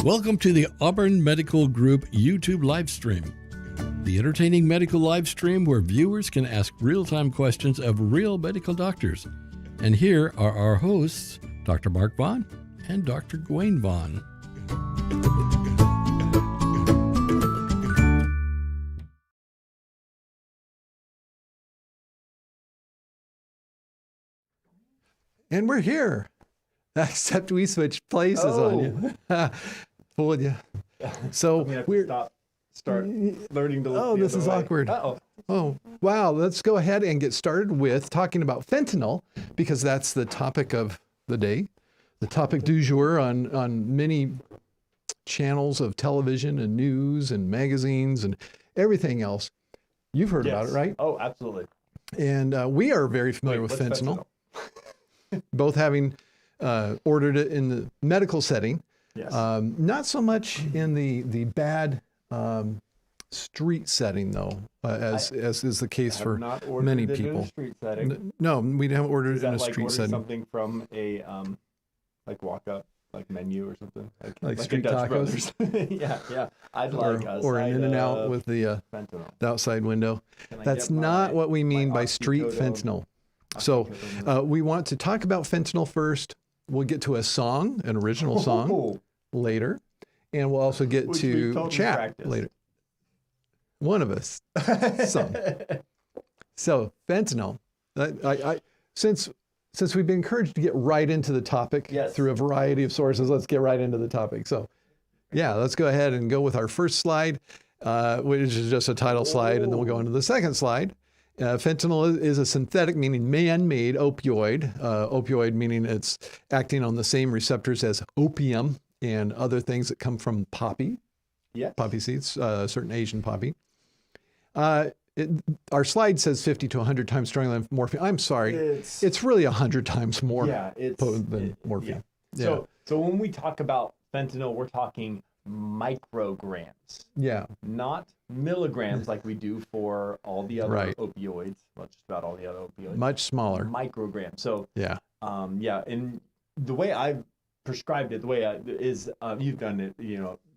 Welcome to the Auburn Medical Group YouTube live stream, the entertaining medical live stream where viewers can ask real-time questions of real medical doctors. And here are our hosts, Dr. Mark Vaughan and Dr. Gawain Vaughan. And we're here, except we switched places on you. Fooled you. So we're start learning to look Oh, this is awkward. Oh, wow. Let's go ahead and get started with talking about fentanyl, because that's the topic of the day, the topic du jour on many channels of television and news and magazines and everything else. You've heard about it, right? Oh, absolutely. And we are very familiar with fentanyl. Both having ordered it in the medical setting. Yes. Not so much in the bad street setting, though, as is the case for many people. In a street setting. No, we haven't ordered it in a street setting. Something from a like walk-up, like menu or something. Like street tacos. yeah. I'd like or an In-N-Out with the outside window. That's not what we mean by street fentanyl. So we want to talk about fentanyl first. We'll get to a song, an original song, later. And we'll also get to chat later. One of us. Some. So fentanyl. Since we've been encouraged to get right into the topic through a variety of sources, let's get right into the topic. So yeah, let's go ahead and go with our first slide, which is just a title slide, and then we'll go into the second slide. Fentanyl is a synthetic, meaning man-made opioid. Opioid meaning it's acting on the same receptors as opium and other things that come from poppy. Yeah. Poppy seeds, certain Asian poppy. Our slide says 50 to 100 times stronger than morphine. I'm sorry. It's really 100 times more potent than morphine. Yeah. So when we talk about fentanyl, we're talking micrograms. Yeah. Not milligrams like we do for all the other opioids. Well, just about all the other opioids. Much smaller. Micrograms. So yeah. And the way I've prescribed it, the way is you've done it,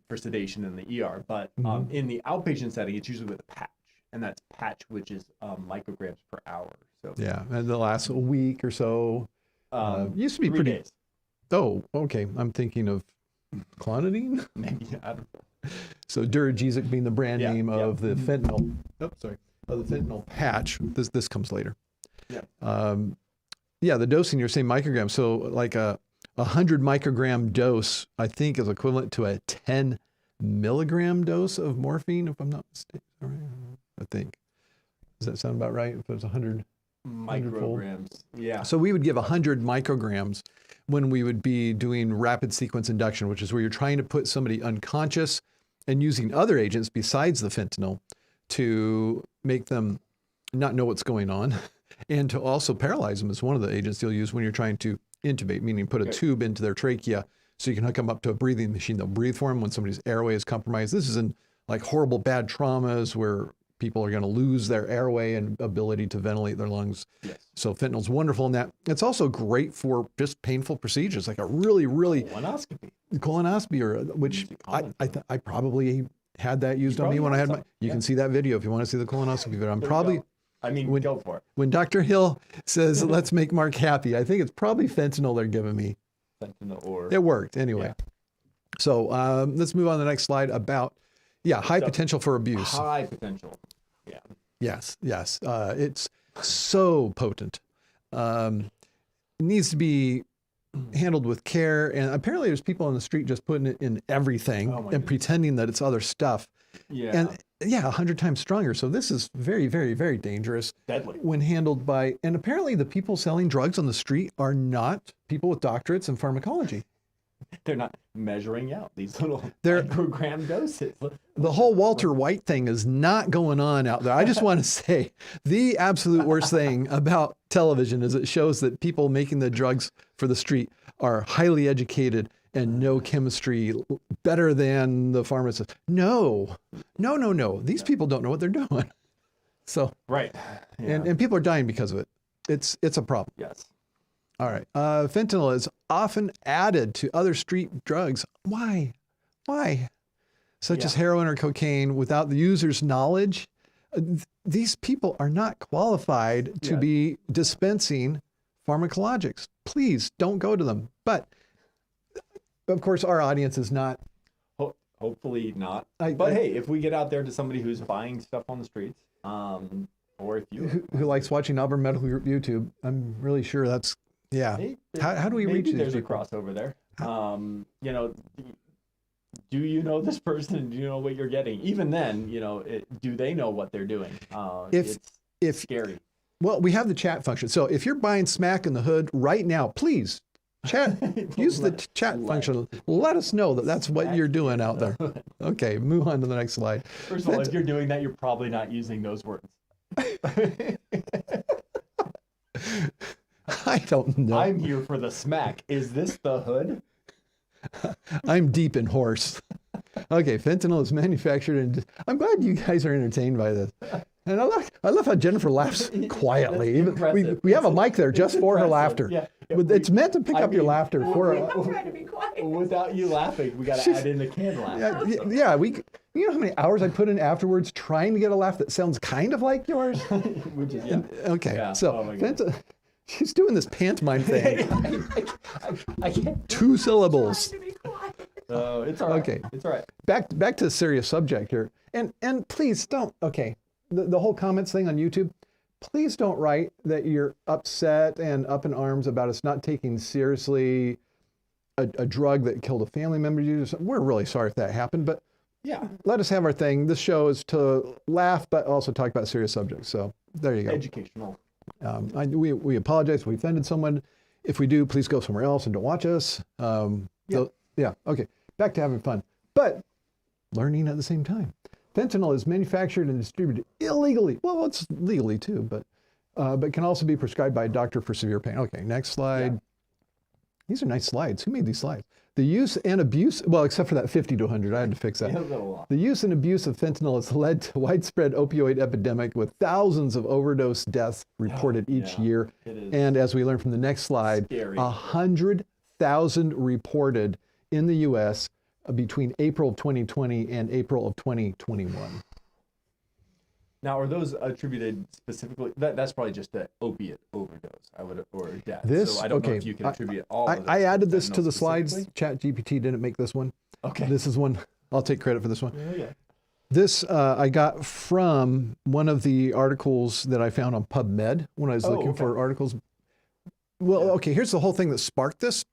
for sedation in the ER, but in the outpatient setting, it's usually with a patch, and that's patch, which is micrograms per hour. So yeah, and the last week or so used to be 3 pretty. days. Oh, okay. I'm thinking of clonidine. Maybe I don't know. So Duragesic being the brand name of the fentanyl. Oh, sorry. Of the fentanyl patch. This comes later. Yeah. The dosing, you're saying micrograms. So like a 100 microgram dose, I think, is equivalent to a 10 milligram dose of morphine, if I'm not mistaken. I think. Does that sound about right? If it was 100 micrograms. Yeah. So we would give 100 micrograms when we would be doing rapid sequence induction, which is where you're trying to put somebody unconscious and using other agents besides the fentanyl to make them not know what's going on, and to also paralyze them is one of the agents you'll use when you're trying to intubate, meaning put a tube into their trachea so you can hook them up to a breathing machine. They'll breathe for them when somebody's airway is compromised. This is in like horrible bad traumas where people are going to lose their airway and ability to ventilate their lungs. Yes. So fentanyl's wonderful in that. It's also great for just painful procedures, like a really colonoscopy, which I probably had that used on me when I had my. You can see that video if you want to see the colonoscopy video. I'm probably. Go for it. When Dr. Hill says, "Let's make Mark happy," I think it's probably fentanyl they're giving me. Fentanyl it worked anyway. Yeah. So let's move on to the next slide about. Yeah, high potential for abuse. High potential. Yeah. Yes. It's so potent. It needs to be handled with care. And apparently there's people on the street just putting it in everything and pretending that it's other stuff. Yeah. And 100 times stronger. So this is very, very, very dangerous. Deadly. When handled by, and apparently the people selling drugs on the street are not people with doctorates in pharmacology. They're not measuring out these little microgram doses. The whole Walter White thing is not going on out there. I just want to say the absolute worst thing about television is it shows that people making the drugs for the street are highly educated and know chemistry better than the pharmacist. No. These people don't know what they're doing. So right. Yeah. And people are dying because of it. It's a problem. Yes. All right. Fentanyl is often added to other street drugs. Why? Why? Such as Yeah. heroin or cocaine without the user's knowledge. These people are not qualified to Yeah. be dispensing pharmacologics. Please don't go to them. But of course, our audience is not. Hopefully not. But hey, if we get out there to somebody who's buying stuff on the streets, or if you Who likes watching Auburn Medical Group YouTube, I'm really sure that's, yeah. Hey, How do we maybe reach these there's people? a crossover there. You know, do you know this person? Do you know what you're getting? Even then, you know, do they know what they're doing? It's scary. Well, we have the chat function. So if you're buying smack in the hood right now, please chat, use the chat function. Let us know that that's what you're doing out there. Okay, move on to the next slide. First of all, if you're doing that, you're probably not using those words. I don't know. I'm here for the smack. Is this the hood? I'm deep in horse. Okay, fentanyl is manufactured and I'm glad you guys are entertained by this. And I love how Jennifer laughs quietly. Even we have a mic there just for her laughter. Yeah. It's meant to pick up your laughter for I'm trying to be quiet. Without you laughing, we got to add in the canned laugh. yeah, you know how many hours I put in afterwards trying to get a laugh that sounds kind of like yours? Which is, yeah. Okay, Yeah. so Oh my God. she's doing this pantomime thing. I can't. 2 syllables. Trying to be quiet. It's all right. Okay. It's all right. Back to the serious subject here. And please don't, okay, the whole comments thing on YouTube, please don't write that you're upset and up in arms about us not taking seriously a drug that killed a family member. We're really sorry if that happened, but Yeah. let us have our thing. This show is to laugh, but also talk about serious subjects. So there you go. Educational. We apologize if we offended someone. If we do, please go somewhere else and don't watch us. Yeah, okay. Back to having fun, but learning at the same time. Fentanyl is manufactured and distributed illegally. Well, it's legally too, but can also be prescribed by a doctor for severe pain. Okay, next slide. Yeah. These are nice slides. Who made these slides? The use and abuse, well, except for that 50 to 100, I had to fix that. Yeah, a little lot. The use and abuse of fentanyl has led to widespread opioid epidemic with thousands of overdose deaths reported each yeah, year. it is. And as we learned from the next slide, Scary. 100,000 reported in the U.S. Between April of 2020 and April of 2021. Now, are those attributed specifically? That's probably just an opiate overdose, or death. This, so I don't know okay, if you can attribute all of those I added this fentanyl to the slides. specifically. ChatGPT didn't make this one. Okay. This is one, I'll take credit for this one. Yeah. This I got from one of the articles that I found on PubMed when I was looking for articles. Well, okay, here's the whole thing that sparked this.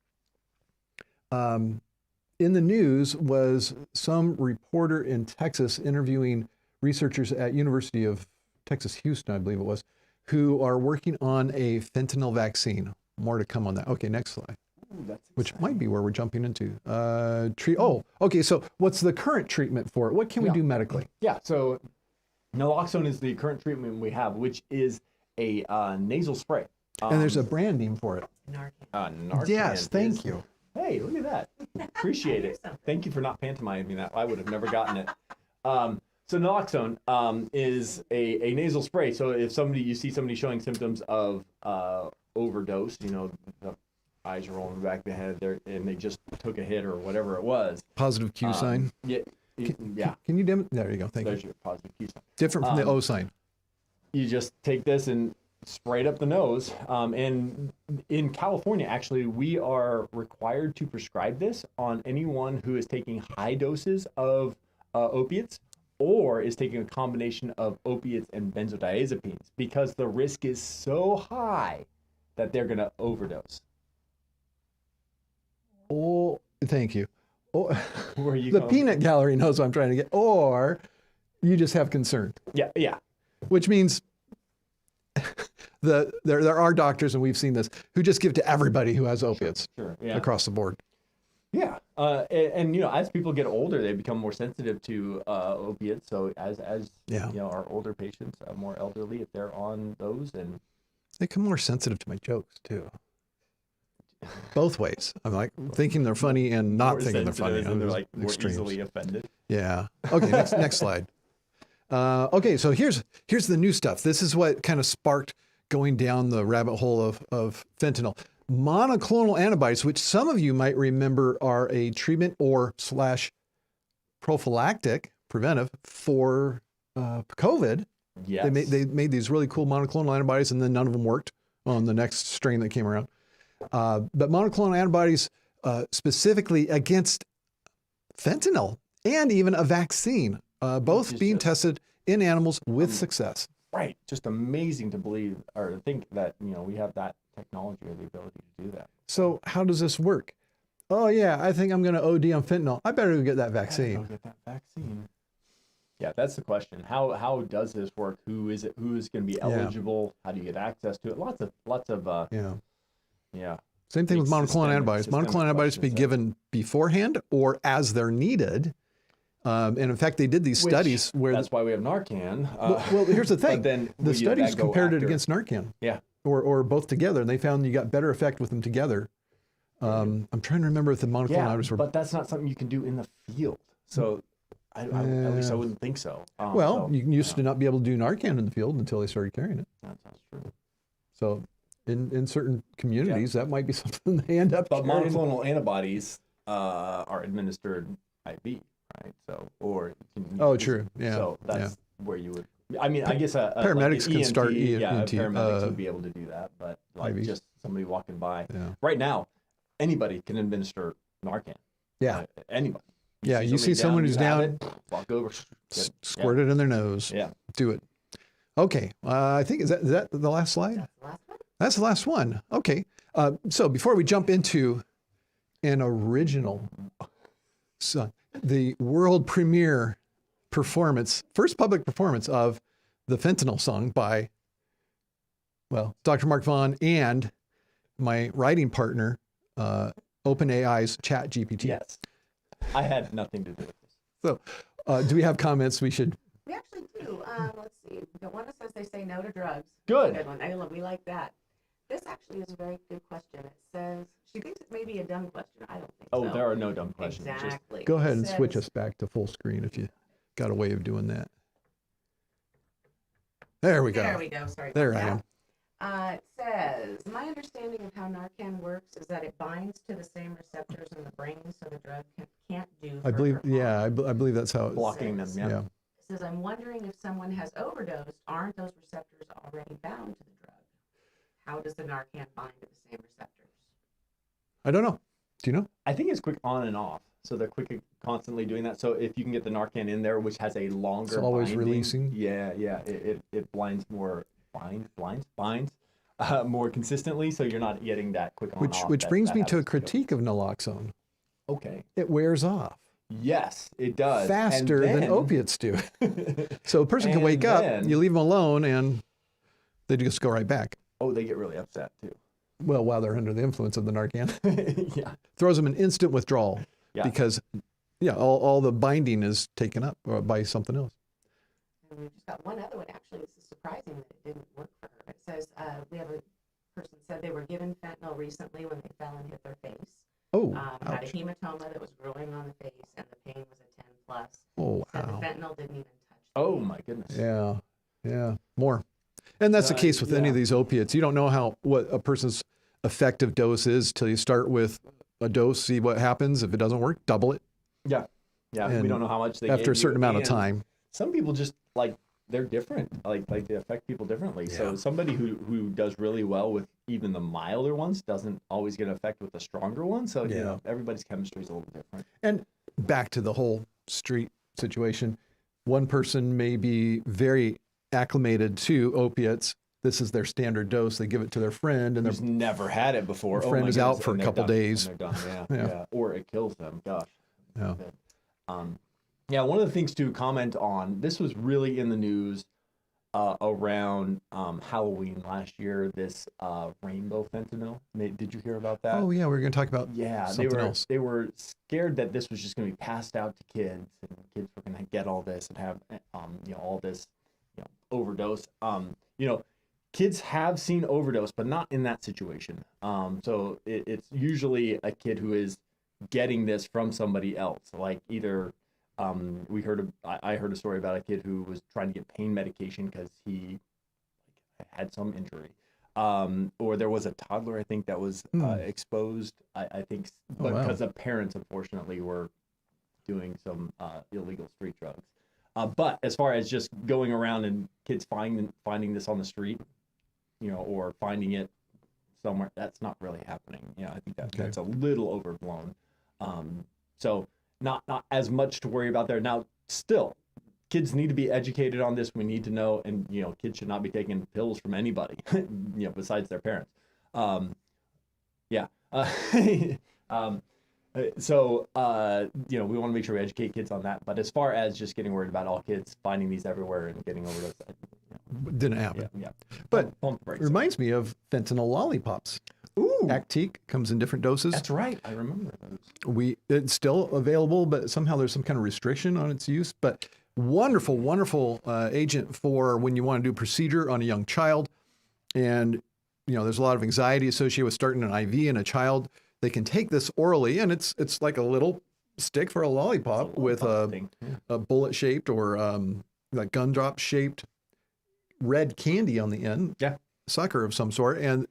In the news was some reporter in Texas interviewing researchers at University of Texas, Houston, I believe it was, who are working on a fentanyl vaccine. More to come on that. Okay, next slide. Ooh, that's Which exciting. might be where we're jumping into. Okay, so what's the current treatment for it? What can we do medically? Yeah, so naloxone is the current treatment we have, which is a nasal spray. And there's a brand name for it. Narcan. Yes, thank is- you. Hey, look at that. Appreciate it. Thank you for not pantomiming that. I would have never gotten it. So naloxone is a nasal spray. So if you see somebody showing symptoms of overdose, you know, the eyes are rolling back the head there, and they just took a hit or whatever it was. Positive Q sign. Yeah. Yeah. Can you there you go. Thank There's you. your positive Q sign. Different from the O sign. You just take this and spray it up the nose. And in California, actually, we are required to prescribe this on anyone who is taking high doses of opiates or is taking a combination of opiates and benzodiazepines because the risk is so high that they're going to overdose. Oh, thank you. Oh, Where are you the going? peanut gallery knows what I'm trying to get. Or you just have concern, Yeah. which means there are doctors, and we've seen this, who just give to everybody who has opiates Sure. Yeah. across the board. Yeah, and you know, as people get older, they become more sensitive to opiates. So as Yeah. you know, our older patients, more elderly, if they're on those, and They become more sensitive to my jokes too. Both ways. I'm like thinking they're funny and not more thinking they're funny. sensitive, and they're There's like more extremes. easily offended. Yeah. Okay. Next slide. Okay. So here's the new stuff. This is what kind of sparked going down the rabbit hole of fentanyl. Monoclonal antibodies, which some of you might remember are a treatment or prophylactic, preventive for COVID. Yes. They made these really cool monoclonal antibodies, and then none of them worked on the next strain that came around. But monoclonal antibodies specifically against fentanyl and even a vaccine, both being tested in animals with success. Right. Just amazing to believe or to think that, we have that technology or the ability to do that. So how does this work? Oh yeah, I think I'm going to OD on fentanyl. I better go get that vaccine. Go get that vaccine. Yeah, that's the question. How does this work? Who is it? Who's going to be eligible? How do you get access to it? Lots of yeah. Same thing with monoclonal antibodies. Monoclonal antibodies be given beforehand or as they're needed. And in fact, they did these studies where that's why we have Narcan. Well, here's the thing. Then the studies compared it against Narcan. Yeah. Or both together, and they found you got better effect with them together. I'm trying to remember if the monoclonal antibodies were. But that's not something you can do in the field. So at least I wouldn't think so. You used to not be able to do Narcan in the field until they started carrying it. That sounds true. So in certain communities, that might be something they end up. But monoclonal antibodies are administered IV, right? So true. Yeah. So that's where you would. I mean, I guess paramedics can start ENT. Paramedics would be able to do that, but just somebody walking by. Yeah. Right now, anybody can administer Narcan. Yeah. Anybody. You see someone who's down, walk over, squirt it in their nose. Yeah. Do it. Okay. I think is that the last slide? That's the last one. Okay. So before we jump into an original, the world premiere performance, first public performance of the Fentanyl Song by, Dr. Mark Vaughan and my writing partner, OpenAI's ChatGPT. Yes. I had nothing to do with this. So, do we have comments we should? We actually do. Let's see. The one that says they say no to drugs. Good. Good one. We like that. This actually is a very good question. It says, she thinks it may be a dumb question. I don't think so. Oh, there are no dumb questions. Exactly. Go ahead and switch us back to full screen if you got a way of doing that. There we go. There we go. Sorry. There I am. It says, my understanding of how Narcan works is that it binds to the same receptors in the brain, so the drug can't do. I believe, I believe that's how it's blocking them. Yeah. It says, I'm wondering if someone has overdosed, aren't those receptors already bound to the drug? How does the Narcan bind to the same receptors? I don't know. Do you know? I think it's quick on and off. So they're quick constantly doing that. So if you can get the Narcan in there, which has a longer it's always binding, releasing. Yeah. It binds more more consistently. So you're not getting that quick on and off. Which brings me to a critique of naloxone. Okay. It wears off. Yes, it does. Faster than opiates do. So a person can wake up, you leave them alone, and they just go right back. Oh, they get really upset too. Well, while they're under the influence of the Narcan. Yeah. Throws them an instant withdrawal. Yeah. Because, all the binding is taken up by something else. And we've just got one other one. Actually, this is surprising that it didn't work for her. It says, we have a person said they were given fentanyl recently when they fell and hit their face. Oh, had a hematoma that was growing on the face, and the pain was a 10 plus. Oh, said wow. the fentanyl didn't even touch the Oh, pain. my goodness. Yeah, more. And that's the case with any of these opiates. You don't know what a person's effective dose is till you start with a dose, see what happens. If it doesn't work, double it. Yeah. And we don't know how much they after a gave certain you, amount of and time. Some people just they're different. Like they affect people differently. Yeah. So somebody who does really well with even the milder ones doesn't always get an effect with the stronger ones. So everybody's chemistry is a little different. And back to the whole street situation. One person may be very acclimated to opiates. This is their standard dose. They give it to their friend, and Who's never had it before. their friend is out for a couple days. And they're done. Yeah. Or it kills them. Gosh. Yeah. One of the things to comment on, this was really in the news around Halloween last year, this rainbow fentanyl. Did you hear about that? Oh, yeah, we're going to talk about something else. They were scared that this was just going to be passed out to kids, and kids were going to get all this and have all this overdose. Kids have seen overdose, but not in that situation. So it's usually a kid who is getting this from somebody else, like either I heard a story about a kid who was trying to get pain medication because he had some injury, or there was a toddler I think that was exposed. I think, but because the parents unfortunately were doing some illegal street drugs. But as far as just going around and kids finding this on the street, or finding it somewhere, that's not really happening. I think that's a little overblown. So not as much to worry about there. Now, still, kids need to be educated on this. We need to know, and kids should not be taking pills from anybody, besides their parents. So we want to make sure we educate kids on that. But as far as just getting worried about all kids finding these everywhere and getting overdose, didn't happen. Yeah. But it reminds me of fentanyl lollipops. Ooh, Actique comes in different doses. that's right. I remember those. It's still available, but somehow there's some kind of restriction on its use. But wonderful agent for when you want to do a procedure on a young child. And, there's a lot of anxiety associated with starting an IV in a child. They can take this orally, and it's like a little stick for a lollipop with a bullet-shaped or like gumdrop-shaped red candy on the end. Yeah. Sucker of some sort. And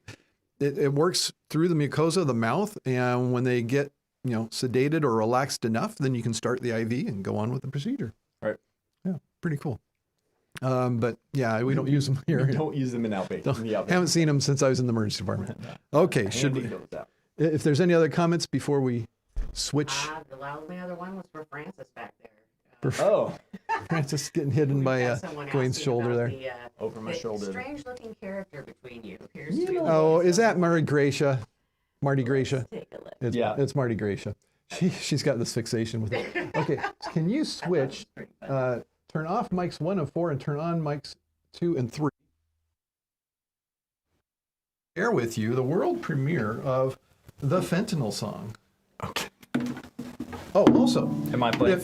it works through the mucosa of the mouth. And when they get, sedated or relaxed enough, then you can start the IV and go on with the procedure. Right. Yeah, pretty cool. But yeah, we don't use them here. We don't use them in outpatient. Haven't seen them since I was in the emergency department. Okay, should we? If there's any other comments before we switch. The only other one was for Francis back there. Francis getting hidden by Dwayne's shoulder there. Over my shoulder. Strange-looking character between you. Is that Marty Gracia? Marty Gracia? Take a look. It's Marty Gracia. She's got this fixation with it. Okay, so can you switch? Turn off mics 1 and 4 and turn on mics 2 and 3. Share with you the world premiere of the Fentanyl Song. Okay. Oh, also. Am I playing?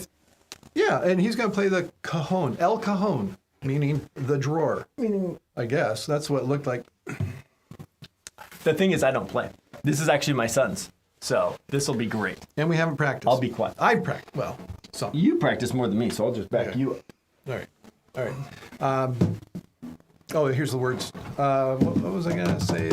And he's going to play the cajon, El Cajon, meaning the drawer. I guess that's what it looked like. The thing is, I don't play. This is actually my son's, so this will be great. And we haven't practiced. I'll be quiet. I practiced. Well, some. You practice more than me, so I'll just back you up. All right. Here's the words. What was I going to say?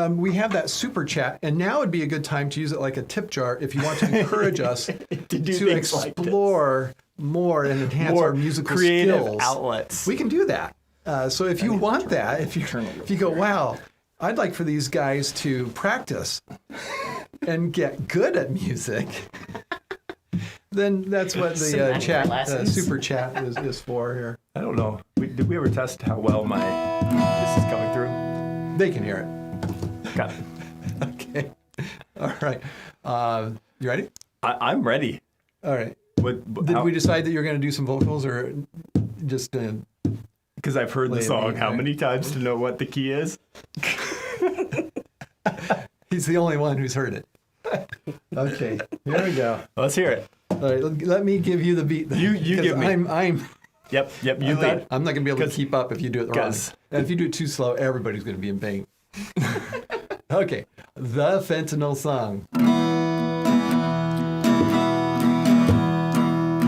We have that super chat, and now would be a good time to use it like a tip jar if you want to encourage us to explore more and enhance our musical creative skills. outlets. We can do that. So if you want that, if you go, wow, I'd like for these guys to practice and get good at music, then that's what the super chat is for here. I don't know. Did we ever test how well this is coming through? They can hear it. Got it. Okay. All right. You ready? I'm ready. All right. Did we decide that you're going to do some vocals or just... Because I've heard the song how many times to know what the key is? He's the only one who's heard it. Okay. Here we go. Let's hear it. All right. Let me give you the beat. You give me. I'm Yep. You lead. I'm not going to be able to keep up if you do it wrong. And if you do it too slow, everybody's going to be in pain. Okay. The Fentanyl Song.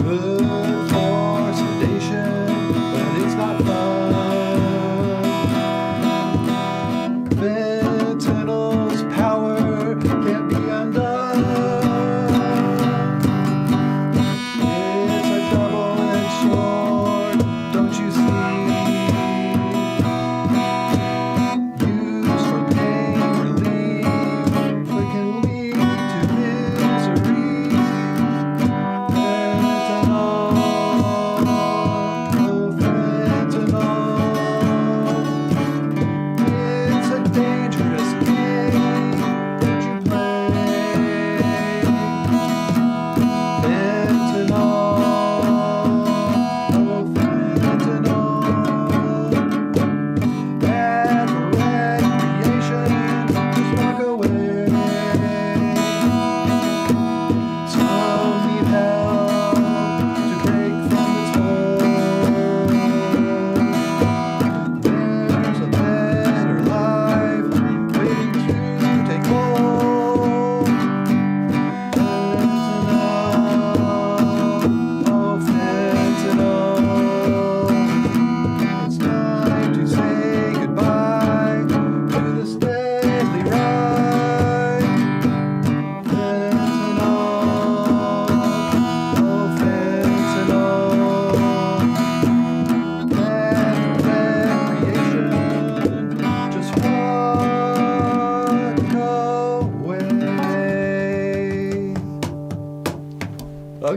Good for sedation, but it's not fun. Fentanyl's power can't be undone. It's a double-edged sword, don't you see? Used for pain relief, but can lead to misery. Fentanyl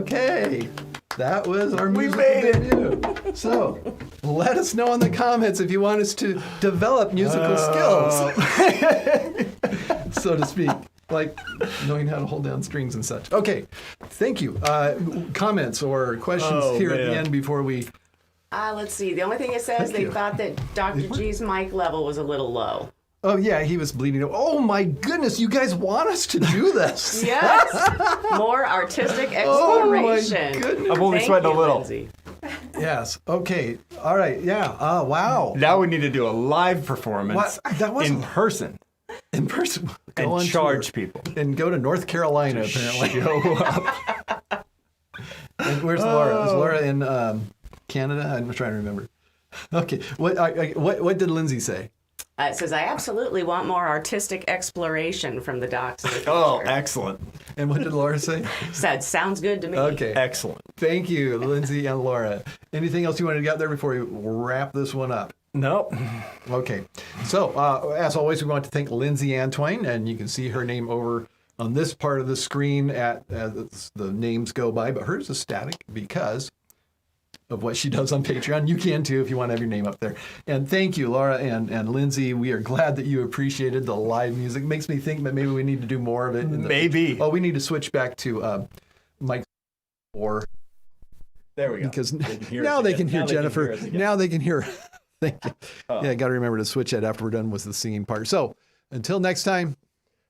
Okay. That was our We musical made it. debut. So, let us know in the comments if you want us to develop musical skills, so to speak, like knowing how to hold down strings and such. Okay, thank you. Comments or questions here at the end before we... Let's see. The only thing it says, they thought that Dr. G's mic level was a little low. Oh, yeah, he was bleeding. Oh, my goodness, you guys want us to do this? Yes. More artistic Oh, my exploration. goodness. I'm only Thank sweating you, a little. Lindsay. Yes. Okay. All right. Yeah. Wow. Now we need to do a live performance What? That wasn't in person in person. Go on and charge people. and go to North Carolina, apparently. Show up. And where's Laura? Is Laura in Canada? I'm trying to remember. Okay. What did Lindsay say? It says, I absolutely want more artistic exploration from the docs in the future. Oh, excellent. And what did Laura say? Said, sounds good to me. Okay. Excellent. Thank you, Lindsay and Laura. Anything else you wanted to get out there before we wrap this one up? Nope. Okay. So, as always, we want to thank Lindsay Antwine, and you can see her name over on this part of the screen as the names go by, but hers is static because of what she does on Patreon. You can too if you want to have your name up there. And thank you, Laura and Lindsay. We are glad that you appreciated the live music. Makes me think that maybe we need to do more of it. Maybe. Oh, we need to switch back to Mike or There we go. because hear now us they again. can hear Now they can Jennifer. hear us again. Now they can hear. Thank you. Oh. Yeah, got to remember to switch that after we're done with the singing part. So until next time,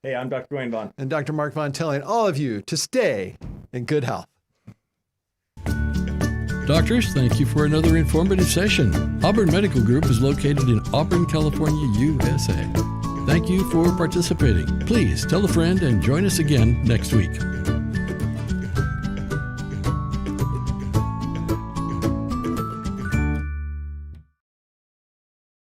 Hey, I'm Dr. Dwayne Vaughan. and Dr. Mark Vaughan telling all of you to stay in good health. Doctors, thank you for another informative session. Auburn Medical Group is located in Auburn, California, USA. Thank you for participating. Please tell a friend and join us again next week.